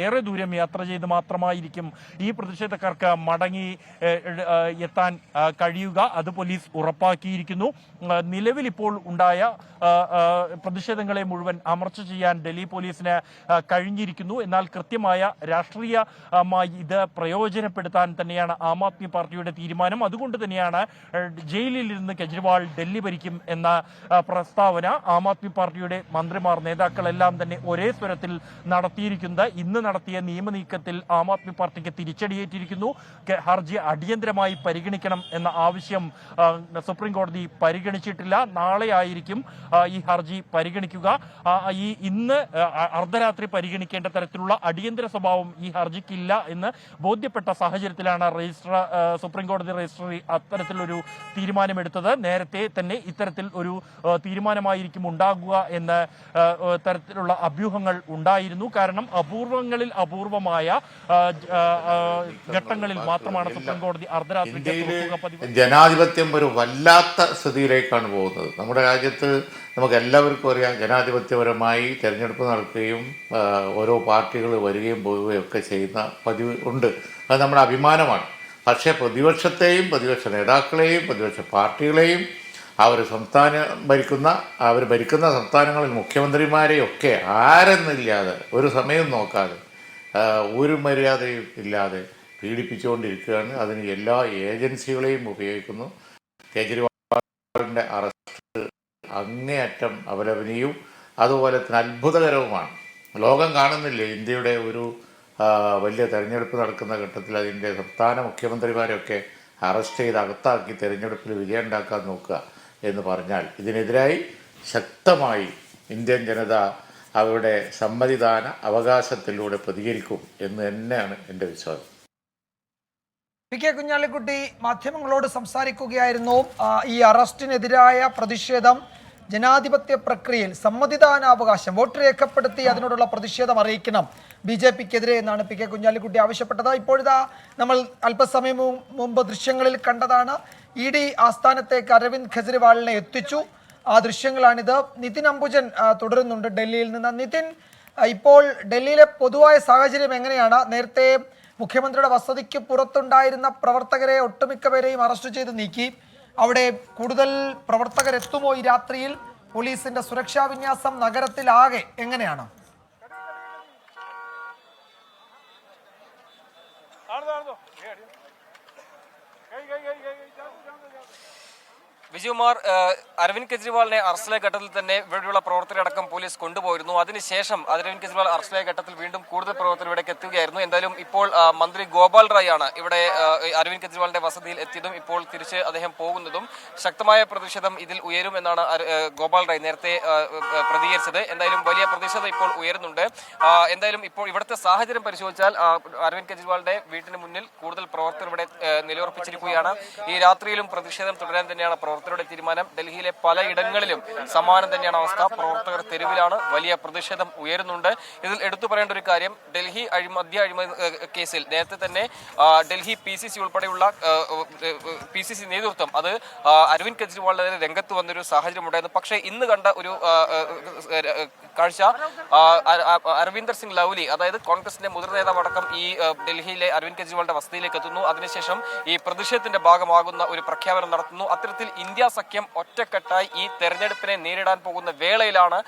ഏറെ ദൂരം യാത്ര ചെയ്ത് മാത്രമായിരിക്കും ഈ പ്രതിഷേധക്കാർക്ക് മടങ്ങി എത്താൻ കഴിയുക. അത് പോലീസ് ഉറപ്പാക്കിയിരിക്കുന്നു. നിലവിൽ ഇപ്പോൾ ഉണ്ടായ പ്രതിഷേധങ്ങളെ മുഴുവൻ അമർച്ച ചെയ്യാൻ ഡൽഹി പോലീസിന് കഴിഞ്ഞിരിക്കുന്നു. എന്നാൽ കൃത്യമായ രാഷ്ട്രീയമായി ഇത് പ്രയോജനപ്പെടുത്താൻ തന്നെയാണ് ആം ആദ്മി പാർട്ടിയുടെ തീരുമാനം. അതുകൊണ്ട് തന്നെയാണ് ജയിലിൽ ഇരുന്ന് കെജ്രിവാൾ ഡൽഹി ഭരിക്കും എന്ന പ്രസ്താവന ആം ആദ്മി പാർട്ടിയുടെ മന്ത്രിമാർ, നേതാക്കളെല്ലാം തന്നെ ഒരേ സ്വരത്തിൽ നടത്തിയിരിക്കുന്നത്. ഇന്ന് നടത്തിയ നിയമനീക്കത്തിൽ ആം ആദ്മി പാർട്ടിക്ക് തിരിച്ചടിയേറ്റിരിക്കുന്നു. ഹർജി അടിയന്തരമായി പരിഗണിക്കണം എന്ന ആവശ്യം സുപ്രീം കോടതി പരിഗണിച്ചിട്ടില്ല. നാളെ ആയിരിക്കും ഈ ഹർജി പരിഗണിക്കുക. ഇന്ന് അർദ്ധരാത്രി പരിഗണിക്കേണ്ട തരത്തിലുള്ള അടിയന്തര സ്വഭാവം ഈ ഹർജിക്കില്ല എന്ന് ബോധ്യപ്പെട്ട സാഹചര്യത്തിലാണ് സുപ്രീം കോടതി രജിസ്ട്രി അത്തരത്തിലൊരു തീരുമാനമെടുത്തത്. നേരത്തെ തന്നെ ഇത്തരത്തിൽ ഒരു തീരുമാനമായിരിക്കും ഉണ്ടാകുക എന്ന തരത്തിലുള്ള അഭ്യൂഹങ്ങൾ ഉണ്ടായിരുന്നു. കാരണം അപൂർവമായ ഘട്ടങ്ങളിൽ മാത്രമാണ് സുപ്രീം കോടതി അർദ്ധരാത്രി. ജനാധിപത്യം ഒരു വല്ലാത്ത സ്ഥിതിയിലേക്കാണ് പോകുന്നത്. നമ്മുടെ രാജ്യത്ത് നമുക്ക് എല്ലാവർക്കും അറിയാം, ജനാധിപത്യപരമായി തെരഞ്ഞെടുപ്പ് നടക്കുകയും ഓരോ പാർട്ടികൾ വരികയും പോവുകയും ഒക്കെ ചെയ്യുന്ന പതിവ് ഉണ്ട്. അത് നമ്മുടെ അഭിമാനമാണ്. പക്ഷേ പ്രതിപക്ഷത്തെയും പ്രതിപക്ഷ നേതാക്കളെയും പ്രതിപക്ഷ പാർട്ടികളെയും അവർ ഭരിക്കുന്ന സംസ്ഥാനങ്ങളിൽ മുഖ്യമന്ത്രിമാരെയൊക്കെ ആരെന്നില്ലാതെ ഒരു സമയം നോക്കാതെ ഒരു മര്യാദയും ഇല്ലാതെ പീഡിപ്പിച്ചുകൊണ്ടിരിക്കുകയാണ്. അതിന് എല്ലാ ഏജൻസികളെയും ഉപയോഗിക്കുന്നു. കേജ്രിവാളിൻ്റെ അറസ്റ്റ് അങ്ങേയറ്റം അപലപനീയവും അതുപോലെ തന്നെ അത്ഭുതകരവുമാണ്. ലോകം കാണുന്നില്ലേ ഇന്ത്യയുടെ ഒരു വലിയ തെരഞ്ഞെടുപ്പ് നടക്കുന്ന ഘട്ടത്തിൽ അതിൻ്റെ സംസ്ഥാന മുഖ്യമന്ത്രിമാരെയൊക്കെ അറസ്റ്റ് ചെയ്ത് അകത്താക്കി തെരഞ്ഞെടുപ്പിൽ വിജയം ഉണ്ടാക്കാൻ നോക്കുക എന്ന് പറഞ്ഞാൽ ഇതിനെതിരായി ശക്തമായി ഇന്ത്യൻ ജനത അവരുടെ സമ്മതിദാന അവകാശത്തിലൂടെ പ്രതികരിക്കും എന്ന് തന്നെയാണ് എൻ്റെ വിശ്വാസം. പി കെ കുഞ്ഞാലിക്കുട്ടി മാധ്യമങ്ങളോട് സംസാരിക്കുകയായിരുന്നു. ഈ അറസ്റ്റിനെതിരായ പ്രതിഷേധം ജനാധിപത്യ പ്രക്രിയയിൽ സമ്മതിദാനാവകാശം വോട്ട് രേഖപ്പെടുത്തി അതിനോടുള്ള പ്രതിഷേധം അറിയിക്കണം BJPക്കെതിരെ എന്നാണ് പി കെ കുഞ്ഞാലിക്കുട്ടി ആവശ്യപ്പെട്ടത്. ഇപ്പോഴിതാ നമ്മൾ അല്പസമയം മുമ്പ് ദൃശ്യങ്ങളിൽ കണ്ടതാണ്. ED ആസ്ഥാനത്തേക്ക് അരവിന്ദ് കെജ്രിവാളിനെ എത്തിച്ചു. ആ ദൃശ്യങ്ങളാണിത്. നിതിൻ അംബുജൻ തുടരുന്നുണ്ട് ഡൽഹിയിൽ നിന്ന്. നിതിൻ, ഇപ്പോൾ ഡൽഹിയിലെ പൊതുവായ സാഹചര്യം എങ്ങനെയാണ്? നേരത്തെ മുഖ്യമന്ത്രിയുടെ വസതിക്ക് പുറത്തുണ്ടായിരുന്ന പ്രവർത്തകരെ ഒട്ടുമിക്ക പേരെയും അറസ്റ്റ് ചെയ്ത് നീക്കി. അവിടെ കൂടുതൽ പ്രവർത്തകരെത്തുമോ ഈ രാത്രിയിൽ? പോലീസിന്റെ സുരക്ഷാ വിന്യാസം നഗരത്തിലാകെ എങ്ങനെയാണ്? വിജയകുമാർ, അരവിന്ദ് കെജ്രിവാളിനെ അറസ്റ്റിലായ ഘട്ടത്തിൽ തന്നെ ഇവിടെയുള്ള പ്രവർത്തകരടക്കം പോലീസ് കൊണ്ടുപോയിരുന്നു. അതിനുശേഷം അരവിന്ദ് കെജ്രിവാൾ അറസ്റ്റിലായ ഘട്ടത്തിൽ വീണ്ടും കൂടുതൽ പ്രവർത്തകർ ഇവിടേക്ക് എത്തുകയായിരുന്നു. എന്തായാലും ഇപ്പോൾ മന്ത്രി ഗോപാൽ റായ് ആണ് ഇവിടെ അരവിന്ദ് കെജ്രിവാളിന്റെ വസതിയിൽ എത്തിയതും ഇപ്പോൾ തിരിച്ച് അദ്ദേഹം പോകുന്നതും. ശക്തമായ പ്രതിഷേധം ഇതിൽ ഉയരുമെന്നാണ് ഗോപാൽ റായ് നേരത്തെ പ്രതികരിച്ചത്. എന്തായാലും വലിയ പ്രതിഷേധം ഇപ്പോൾ ഉയരുന്നുണ്ട്. എന്തായാലും ഇപ്പോൾ ഇവിടുത്തെ സാഹചര്യം പരിശോധിച്ചാൽ അരവിന്ദ് കെജ്രിവാളിന്റെ വീട്ടിന് മുന്നിൽ കൂടുതൽ പ്രവർത്തകർ ഇവിടെ നിലയുറപ്പിച്ചിരിക്കുകയാണ്. ഈ രാത്രിയിലും പ്രതിഷേധം തുടരാൻ തന്നെയാണ് പ്രവർത്തകരുടെ തീരുമാനം. ഡൽഹിയിലെ പലയിടങ്ങളിലും സമാനം തന്നെയാണ് അവസ്ഥ. പ്രവർത്തകർ തെരുവിലാണ്. വലിയ പ്രതിഷേധം ഉയരുന്നുണ്ട്. ഇതിൽ എടുത്തു പറയേണ്ട ഒരു കാര്യം, ഡൽഹി അഴിമതി കേസിൽ നേരത്തെ തന്നെ ഡൽഹി PCC ഉൾപ്പെടെയുള്ള PCC നേതൃത്വം അത് അരവിന്ദ് കെജ്രിവാളിനെതിരെ രംഗത്ത് വന്നൊരു സാഹചര്യം ഉണ്ടായിരുന്നു. പക്ഷേ ഇന്ന് കണ്ട ഒരു കാഴ്ച, അരവിന്ദർ സിംഗ് ലൗലി, അതായത് കോൺഗ്രസിന്റെ മുതിർന്ന നേതാവടക്കം ഈ ഡൽഹിയിലെ അരവിന്ദ് കെജ്രിവാളിന്റെ വസതിയിലേക്ക് എത്തുന്നു. അതിനുശേഷം ഈ പ്രതിഷേധത്തിന്റെ ഭാഗമാകുന്ന ഒരു പ്രഖ്യാപനം നടത്തുന്നു. അത്തരത്തിൽ ഇന്ത്യ സഖ്യം ഒറ്റക്കെട്ടായി ഈ തെരഞ്ഞെടുപ്പിനെ നേരിടാൻ പോകുന്ന വേളയിലാണ്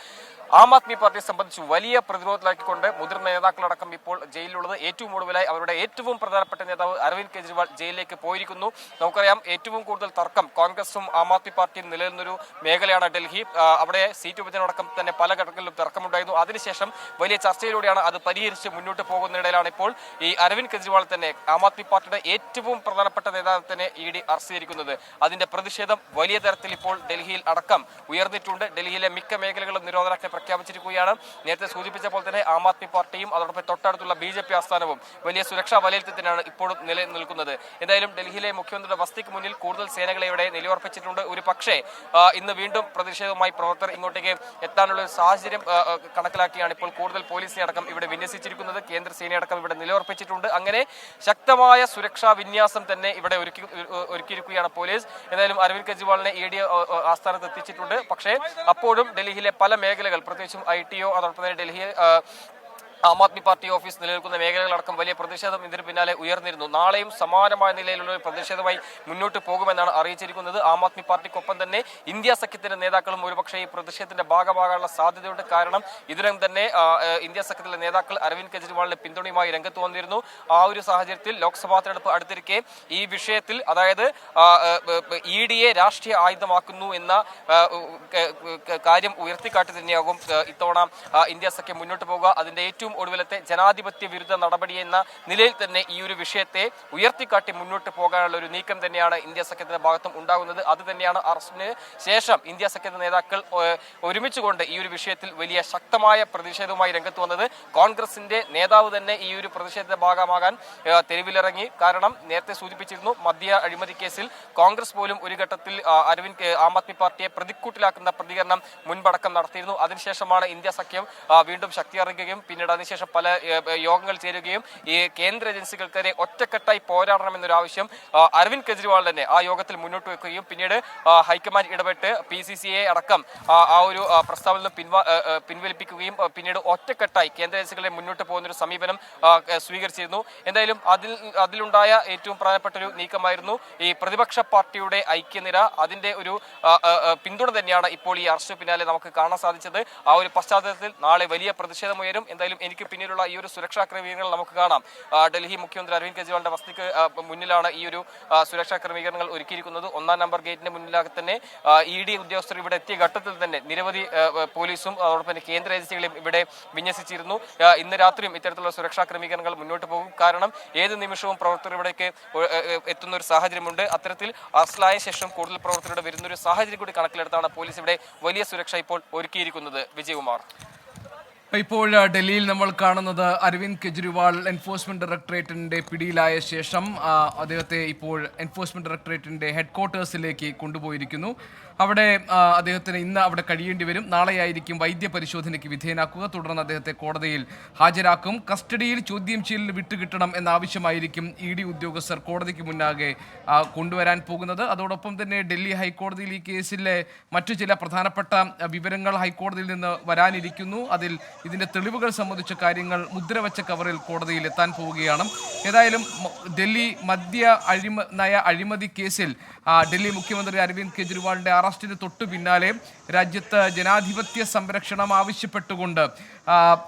ആം ആദ്മി പാർട്ടിയെ സംബന്ധിച്ച് വലിയ പ്രതിരോധത്തിലാക്കിക്കൊണ്ട് മുതിർന്ന നേതാക്കളടക്കം ഇപ്പോൾ ജയിലിലുള്ളത്. ഏറ്റവും ഒടുവിലായി അവരുടെ ഏറ്റവും പ്രധാനപ്പെട്ട നേതാവ് അരവിന്ദ് കെജ്രിവാൾ ജയിലിലേക്ക് പോയിരിക്കുന്നു. നമുക്കറിയാം, ഏറ്റവും കൂടുതൽ തർക്കം കോൺഗ്രസും ആം ആദ്മി പാർട്ടിയും നിലനിന്നൊരു മേഖലയാണ് ഡൽഹി. അവിടെ സീറ്റ് വിഭജനമടക്കം തന്നെ പല ഘട്ടങ്ങളിലും തർക്കമുണ്ടായിരുന്നു. അതിനുശേഷം വലിയ ചർച്ചയിലൂടെയാണ് അത് പരിഹരിച്ച് മുന്നോട്ട് പോകുന്നതിനിടയിലാണ് ഇപ്പോൾ ഈ അരവിന്ദ് കെജ്രിവാൾ തന്നെ ആം ആദ്മി പാർട്ടിയുടെ ഏറ്റവും പ്രധാനപ്പെട്ട നേതാവ് തന്നെ ED അറസ്റ്റ് ചെയ്തിരിക്കുന്നത്. അതിന്റെ പ്രതിഷേധം വലിയ തരത്തിൽ ഇപ്പോൾ ഡൽഹിയിൽ അടക്കം ഉയർന്നിട്ടുണ്ട്. ഡൽഹിയിലെ മിക്ക മേഖലകളും നിരോധനാജ്ഞ പ്രഖ്യാപിച്ചിരിക്കുകയാണ്. നേരത്തെ സൂചിപ്പിച്ച പോലെ തന്നെ ആം ആദ്മി പാർട്ടിയും അതോടൊപ്പം തൊട്ടടുത്തുള്ള BJP ആസ്ഥാനവും വലിയ സുരക്ഷാ വലയത്തിൽ തന്നെയാണ് ഇപ്പോഴും നിലനിൽക്കുന്നത്. എന്തായാലും ഡൽഹിയിലെ മുഖ്യമന്ത്രിയുടെ വസതിക്ക് മുന്നിൽ കൂടുതൽ സേനകളെ ഇവിടെ നിലയുറപ്പിച്ചിട്ടുണ്ട്. ഒരു പക്ഷേ ഇന്ന് വീണ്ടും പ്രതിഷേധവുമായി പ്രവർത്തകർ ഇങ്ങോട്ടേക്ക് എത്താനുള്ള ഒരു സാഹചര്യം കണക്കിലാക്കിയാണ് ഇപ്പോൾ കൂടുതൽ പോലീസിനെ അടക്കം ഇവിടെ വിന്യസിച്ചിരിക്കുന്നത്. കേന്ദ്ര സേനയടക്കം ഇവിടെ നിലയുറപ്പിച്ചിട്ടുണ്ട്. അങ്ങനെ ശക്തമായ സുരക്ഷാ വിന്യാസം തന്നെ ഇവിടെ ഒരുക്കിയിരിക്കുകയാണ് പോലീസ്. എന്തായാലും അരവിന്ദ് കെജ്രിവാളിനെ ED ആസ്ഥാനത്ത് എത്തിച്ചിട്ടുണ്ട്. പക്ഷേ അപ്പോഴും ഡൽഹിയിലെ പല മേഖലകൾ, പ്രത്യേകിച്ചും ITO അതോടൊപ്പം തന്നെ ഡൽഹി ആം ആദ്മി പാർട്ടി ഓഫീസ് നിലനിൽക്കുന്ന മേഖലകളടക്കം വലിയ പ്രതിഷേധം ഇതിന് പിന്നാലെ ഉയർന്നിരുന്നു. നാളെയും സമാനമായ നിലയിലുള്ള ഒരു പ്രതിഷേധമായി മുന്നോട്ട് പോകുമെന്നാണ് അറിയിച്ചിരിക്കുന്നത്. ആം ആദ്മി പാർട്ടിക്കൊപ്പം തന്നെ ഇന്ത്യ സഖ്യത്തിന്റെ നേതാക്കളും ഒരുപക്ഷെ ഈ പ്രതിഷേധത്തിന്റെ ഭാഗമാകാനുള്ള സാധ്യതയുണ്ട്. കാരണം ഇതിനും തന്നെ ഇന്ത്യ സഖ്യത്തിലെ നേതാക്കൾ അരവിന്ദ് കെജ്രിവാളിന്റെ പിന്തുണയുമായി രംഗത്ത് വന്നിരുന്നു. ആ ഒരു സാഹചര്യത്തിൽ ലോക്സഭാ തെരഞ്ഞെടുപ്പ് അടുത്തിരിക്കെ ഈ വിഷയത്തിൽ, അതായത് ED രാഷ്ട്രീയ ആയുധമാക്കുന്നു എന്ന കാര്യം ഉയർത്തിക്കാട്ടി തന്നെയാകും ഇത്തവണ ഇന്ത്യ സഖ്യം മുന്നോട്ട് പോകുക. അതിന്റെ ഏറ്റവും ഒടുവിലത്തെ ജനാധിപത്യ വിരുദ്ധ നടപടി എന്ന നിലയിൽ തന്നെ ഈ ഒരു വിഷയത്തെ ഉയർത്തിക്കാട്ടി മുന്നോട്ട് പോകാനുള്ള ഒരു നീക്കം തന്നെയാണ് ഇന്ത്യ സഖ്യത്തിന്റെ ഭാഗത്തും ഉണ്ടാകുന്നത്. അത് തന്നെയാണ് അറസ്റ്റിന് ശേഷം ഇന്ത്യ സഖ്യത്തിന്റെ നേതാക്കൾ ഒരുമിച്ചുകൊണ്ട് ഈ ഒരു വിഷയത്തിൽ വലിയ ശക്തമായ പ്രതിഷേധവുമായി രംഗത്ത് വന്നത്. കോൺഗ്രസിന്റെ നേതാവ് തന്നെ ഈ ഒരു പ്രതിഷേധത്തിന്റെ ഭാഗമാകാൻ തെരുവിലിറങ്ങി. കാരണം നേരത്തെ സൂചിപ്പിച്ചിരുന്നു, മദ്യ അഴിമതി കേസിൽ കോൺഗ്രസ് പോലും ഒരു ഘട്ടത്തിൽ ആം ആദ്മി പാർട്ടിയെ പ്രതിക്കൂട്ടിലാക്കുന്ന പ്രതികരണം മുൻപടക്കം നടത്തിയിരുന്നു. അതിനുശേഷമാണ് ഇന്ത്യ സഖ്യം വീണ്ടും ശക്തിയറിയുകയും പിന്നീട് അതിനുശേഷം പല യോഗങ്ങൾ ചേരുകയും ഈ കേന്ദ്ര ഏജൻസികൾക്കെതിരെ ഒറ്റക്കെട്ടായി പോരാടണമെന്നൊരു ആവശ്യം അരവിന്ദ് കെജ്രിവാൾ തന്നെ ആ യോഗത്തിൽ മുന്നോട്ട് വെക്കുകയും പിന്നീട് ഹൈക്കമാൻഡ് ഇടപെട്ട് PCCA അടക്കം ആ ഒരു പ്രസ്താവന പിൻവലിപ്പിക്കുകയും പിന്നീട് ഒറ്റക്കെട്ടായി കേന്ദ്ര ഏജൻസികളെ മുന്നോട്ട് പോകുന്ന ഒരു സമീപനം സ്വീകരിച്ചിരുന്നു. എന്തായാലും അതിലുണ്ടായ ഏറ്റവും പ്രധാനപ്പെട്ട ഒരു നീക്കമായിരുന്നു ഈ പ്രതിപക്ഷ പാർട്ടിയുടെ ഐക്യനിര. അതിന്റെ ഒരു പിന്തുണ തന്നെയാണ് ഇപ്പോൾ ഈ അറസ്റ്റ് പിന്നാലെ നമുക്ക് കാണാൻ സാധിച്ചത്. ആ ഒരു പശ്ചാത്തലത്തിൽ നാളെ വലിയ പ്രതിഷേധമുയരും. എന്തായാലും എനിക്ക് പിന്നിലുള്ള ഈ ഒരു സുരക്ഷാ ക്രമീകരണങ്ങൾ നമുക്ക് കാണാം. ഡൽഹി മുഖ്യമന്ത്രി അരവിന്ദ് കെജ്രിവാളിന്റെ വസതിക്ക് മുന്നിലാണ് ഈ ഒരു സുരക്ഷാ ക്രമീകരണങ്ങൾ ഒരുക്കിയിരിക്കുന്നത്. 1-ാം നമ്പർ ഗേറ്റിന്റെ മുന്നിലാകെ തന്നെ ED ഉദ്യോഗസ്ഥർ ഇവിടെ എത്തിയ ഘട്ടത്തിൽ തന്നെ നിരവധി പോലീസും അതോടൊപ്പം തന്നെ കേന്ദ്ര ഏജൻസികളെയും ഇവിടെ വിന്യസിച്ചിരുന്നു. ഇന്ന് രാത്രിയും ഇത്തരത്തിലുള്ള സുരക്ഷാ ക്രമീകരണങ്ങൾ മുന്നോട്ട് പോകും. കാരണം ഏത് നിമിഷവും പ്രവർത്തകർ ഇവിടേക്ക് എത്തുന്ന ഒരു സാഹചര്യമുണ്ട്. അത്തരത്തിൽ അറസ്റ്റിലായ ശേഷം കൂടുതൽ പ്രവർത്തകരുടെ വരുന്ന ഒരു സാഹചര്യം കൂടി കണക്കിലെടുത്താണ് പോലീസ് ഇവിടെ വലിയ സുരക്ഷ ഇപ്പോൾ ഒരുക്കിയിരിക്കുന്നത്. വിജയകുമാർ, ഇപ്പോൾ ഡൽഹിയിൽ നമ്മൾ കാണുന്നത് അരവിന്ദ് കെജ്രിവാൾ എൻഫോഴ്സ്മെന്റ് ഡയറക്ടറേറ്റിന്റെ പിടിയിലായ ശേഷം അദ്ദേഹത്തെ ഇപ്പോൾ എൻഫോഴ്സ്മെന്റ് ഡയറക്ടറേറ്റിന്റെ ഹെഡ്ക്വാർട്ടേഴ്സിലേക്ക് കൊണ്ടുപോയിരിക്കുന്നു. അവിടെ അദ്ദേഹത്തിന് ഇന്ന് അവിടെ കഴിയേണ്ടി വരും. നാളെയായിരിക്കും വൈദ്യ പരിശോധനയ്ക്ക് വിധേയനാക്കുക. തുടർന്ന് അദ്ദേഹത്തെ കോടതിയിൽ ഹാജരാക്കും. കസ്റ്റഡിയിൽ ചോദ്യം ചെയ്യലിന് വിട്ടുകിട്ടണം എന്ന ആവശ്യമായിരിക്കും ED ഉദ്യോഗസ്ഥർ കോടതിക്ക് മുന്നാകെ കൊണ്ടുവരാൻ പോകുന്നത്. അതോടൊപ്പം തന്നെ ഡൽഹി ഹൈക്കോടതിയിൽ ഈ കേസിലെ മറ്റു ചില പ്രധാനപ്പെട്ട വിവരങ്ങൾ ഹൈക്കോടതിയിൽ നിന്ന് വരാനിരിക്കുന്നു. അതിൽ ഇതിന്റെ തെളിവുകൾ സംബന്ധിച്ച കാര്യങ്ങൾ മുദ്രവച്ച കവറിൽ കോടതിയിൽ എത്താൻ പോവുകയാണ്. ഏതായാലും ഡൽഹി നയ അഴിമതി കേസിൽ ഡൽഹി മുഖ്യമന്ത്രി അരവിന്ദ് കെജ്രിവാളിന്റെ അറസ്റ്റിന് തൊട്ടു പിന്നാലെ രാജ്യത്ത് ജനാധിപത്യ സംരക്ഷണം ആവശ്യപ്പെട്ടുകൊണ്ട്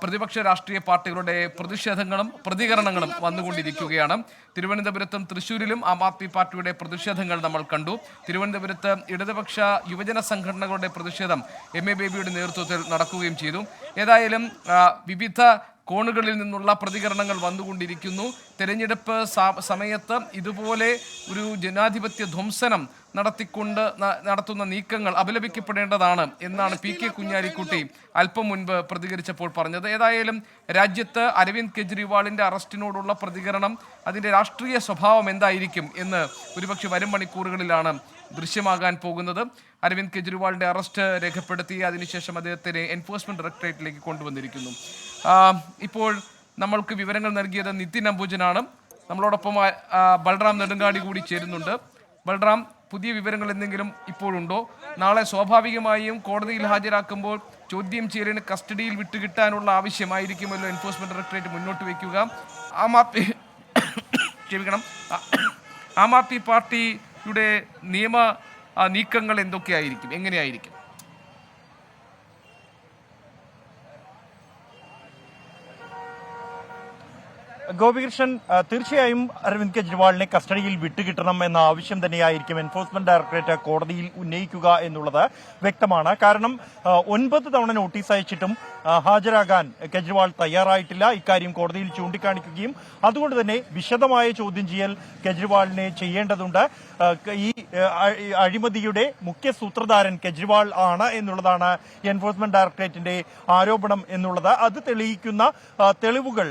പ്രതിപക്ഷ രാഷ്ട്രീയ പാർട്ടികളുടെ പ്രതിഷേധങ്ങളും പ്രതികരണങ്ങളും വന്നുകൊണ്ടിരിക്കുകയാണ്. തിരുവനന്തപുരത്തും തൃശ്ശൂരിലും ആം ആദ്മി പാർട്ടിയുടെ പ്രതിഷേധങ്ങൾ നമ്മൾ കണ്ടു. തിരുവനന്തപുരത്ത് ഇടതുപക്ഷ യുവജന സംഘടനകളുടെ പ്രതിഷേധം MA ബേബിയുടെ നേതൃത്വത്തിൽ നടക്കുകയും ചെയ്തു. ഏതായാലും വിവിധ കോണുകളിൽ നിന്നുള്ള പ്രതികരണങ്ങൾ വന്നുകൊണ്ടിരിക്കുന്നു. തെരഞ്ഞെടുപ്പ് സമയത്ത് ഇതുപോലെ ഒരു ജനാധിപത്യ ധ്വംസനം നടത്തുന്ന നീക്കങ്ങൾ അപലപിക്കപ്പെടേണ്ടതാണ് എന്നാണ് PK കുഞ്ഞാലിക്കുട്ടി അല്പം മുൻപ് പ്രതികരിച്ചപ്പോൾ പറഞ്ഞത്. ഏതായാലും രാജ്യത്ത് അരവിന്ദ് കെജ്രിവാളിന്റെ അറസ്റ്റിനോടുള്ള പ്രതികരണം, അതിന്റെ രാഷ്ട്രീയ സ്വഭാവം എന്തായിരിക്കും എന്ന് ഒരുപക്ഷെ വരും മണിക്കൂറുകളിലാണ് ദൃശ്യമാകാൻ പോകുന്നത്. അരവിന്ദ് കെജ്രിവാളിന്റെ അറസ്റ്റ് രേഖപ്പെടുത്തി അതിനുശേഷം അദ്ദേഹത്തിനെ എൻഫോഴ്സ്മെന്റ് ഡയറക്ടറേറ്റിലേക്ക് കൊണ്ടുവന്നിരിക്കുന്നു. ഇപ്പോൾ നമ്മൾക്ക് വിവരങ്ങൾ നൽകിയത് നിതിൻ അംബുജനാണ്. നമ്മളോടൊപ്പം ബൽറാം നെടുങ്കാടി കൂടി ചേരുന്നുണ്ട്. ബൽറാം, പുതിയ വിവരങ്ങൾ എന്തെങ്കിലും ഇപ്പോഴുണ്ടോ? നാളെ സ്വാഭാവികമായും കോടതിയിൽ ഹാജരാക്കുമ്പോൾ ചോദ്യം ചെയ്യലിന് കസ്റ്റഡിയിൽ വിട്ടുകിട്ടാനുള്ള ആവശ്യമായിരിക്കുമല്ലോ എൻഫോഴ്സ്മെന്റ് ഡയറക്ടറേറ്റ് മുന്നോട്ട് വയ്ക്കുക. ആം ആദ്മി പാർട്ടിയുടെ നിയമ നീക്കങ്ങൾ എന്തൊക്കെയായിരിക്കും, എങ്ങനെയായിരിക്കും? ഗോപികൃഷ്ണൻ, തീർച്ചയായും അരവിന്ദ് കെജ്രിവാളിനെ കസ്റ്റഡിയിൽ വിട്ടുകിട്ടണം എന്ന ആവശ്യം തന്നെയായിരിക്കും എൻഫോഴ്സ്മെന്റ് ഡയറക്ടറേറ്റ് കോടതിയിൽ ഉന്നയിക്കുക എന്നുള്ളത് വ്യക്തമാണ്. കാരണം 9 തവണ നോട്ടീസ് അയച്ചിട്ടും ഹാജരാകാൻ കെജ്രിവാൾ തയ്യാറായിട്ടില്ല. ഇക്കാര്യം കോടതിയിൽ ചൂണ്ടിക്കാണിക്കുകയും അതുകൊണ്ട് തന്നെ വിശദമായ ചോദ്യം ചെയ്യൽ കെജ്രിവാളിനെ ചെയ്യേണ്ടതുണ്ട്. ഈ അഴിമതിയുടെ മുഖ്യ സൂത്രധാരൻ കെജ്രിവാൾ ആണ് എന്നുള്ളതാണ് എൻഫോഴ്സ്മെന്റ് ഡയറക്ടറേറ്റിന്റെ ആരോപണം എന്നുള്ളത്. അത് തെളിയിക്കുന്ന തെളിവുകൾ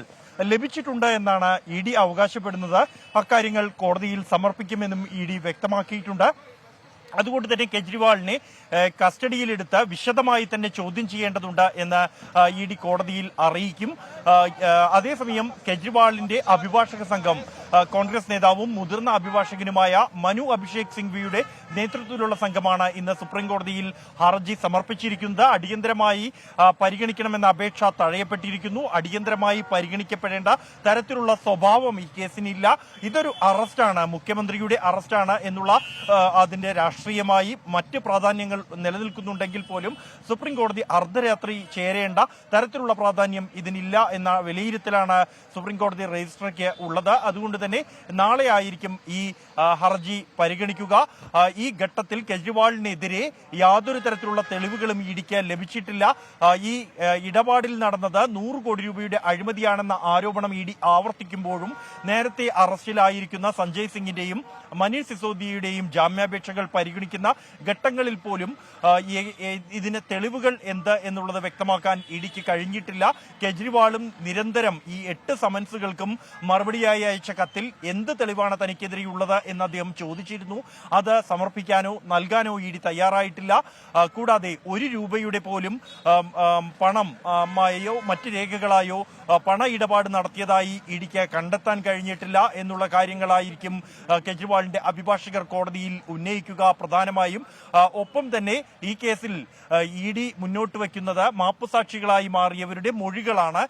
ലഭിച്ചിട്ടുണ്ട് എന്നാണ് ED അവകാശപ്പെടുന്നത്. അക്കാര്യങ്ങൾ കോടതിയിൽ സമർപ്പിക്കുമെന്നും ED വ്യക്തമാക്കിയിട്ടുണ്ട്. അതുകൊണ്ട് തന്നെ കെജ്രിവാളിനെ കസ്റ്റഡിയിലെടുത്ത് വിശദമായി തന്നെ ചോദ്യം ചെയ്യേണ്ടതുണ്ട് എന്ന് ED കോടതിയിൽ അറിയിക്കും. അതേസമയം കെജ്രിവാളിന്റെ അഭിഭാഷക സംഘം കോൺഗ്രസ് നേതാവും മുതിർന്ന അഭിഭാഷകനുമായ മനു അഭിഷേക് സിംഗ്വിയുടെ നേതൃത്വത്തിലുള്ള സംഘമാണ് ഇന്ന് സുപ്രീം കോടതിയിൽ ഹർജി സമർപ്പിച്ചിരിക്കുന്നത്. അടിയന്തരമായി പരിഗണിക്കണമെന്ന അപേക്ഷ തഴയപ്പെട്ടിരിക്കുന്നു. അടിയന്തരമായി പരിഗണിക്കപ്പെടേണ്ട തരത്തിലുള്ള സ്വഭാവം ഈ കേസിനില്ല. ഇതൊരു അറസ്റ്റാണ്, മുഖ്യമന്ത്രിയുടെ അറസ്റ്റാണ് എന്നുള്ള അതിന്റെ രാഷ്ട്രീയമായി മറ്റ് പ്രാധാന്യങ്ങൾ നിലനിൽക്കുന്നുണ്ടെങ്കിൽ പോലും സുപ്രീം കോടതി അർദ്ധരാത്രി ചേരേണ്ട തരത്തിലുള്ള പ്രാധാന്യം ഇതിനില്ല എന്ന വിലയിരുത്തലാണ് സുപ്രീം കോടതി രജിസ്ട്രിക്ക് ഉള്ളത്. അതുകൊണ്ട് തന്നെ നാളെ ആയിരിക്കും ഈ ഹർജി പരിഗണിക്കുക. ഈ ഘട്ടത്തിൽ കെജ്രിവാളിനെതിരെ യാതൊരു തരത്തിലുള്ള തെളിവുകളും ഇഡിക്ക് ലഭിച്ചിട്ടില്ല. ഈ ഇടപാടിൽ നടന്നത് 100 കോടി രൂപയുടെ അഴിമതിയാണെന്ന ആരോപണം ഇഡി ആവർത്തിക്കുമ്പോഴും നേരത്തെ അറസ്റ്റിലായിരിക്കുന്ന സഞ്ജയ് സിംഗിന്റെയും മനീഷ് സിസോദിയയുടെയും ജാമ്യാപേക്ഷകൾ പരിഗണിക്കുന്ന ഘട്ടങ്ങളിൽ പോലും ഇതിന് തെളിവുകൾ എന്ത് എന്നുള്ളത് വ്യക്തമാക്കാൻ ഇഡിക്ക് കഴിഞ്ഞിട്ടില്ല. കെജ്രിവാളും നിരന്തരം ഈ 8 സമൻസുകൾക്കും മറുപടിയായി അയച്ച കത്തിൽ എന്ത് തെളിവാണ് തനിക്കെതിരെയുള്ളത് എന്ന് അദ്ദേഹം ചോദിച്ചിരുന്നു. അത് സമർപ്പിക്കാനോ നൽകാനോ ഇഡി തയ്യാറായിട്ടില്ല. കൂടാതെ 1 രൂപയുടെ പോലും പണമായോ മറ്റ് രേഖകളായോ പണ ഇടപാട് നടത്തിയതായി ഇഡിക്ക് കണ്ടെത്താൻ കഴിഞ്ഞിട്ടില്ല എന്നുള്ള കാര്യങ്ങളായിരിക്കും കെജ്രിവാളിന്റെ അഭിഭാഷകർ കോടതിയിൽ ഉന്നയിക്കുക പ്രധാനമായും. ഒപ്പം തന്നെ ഈ കേസിൽ ഇഡി മുന്നോട്ട് വയ്ക്കുന്നത് മാപ്പുസാക്ഷികളായി മാറിയവരുടെ മൊഴികളാണ്.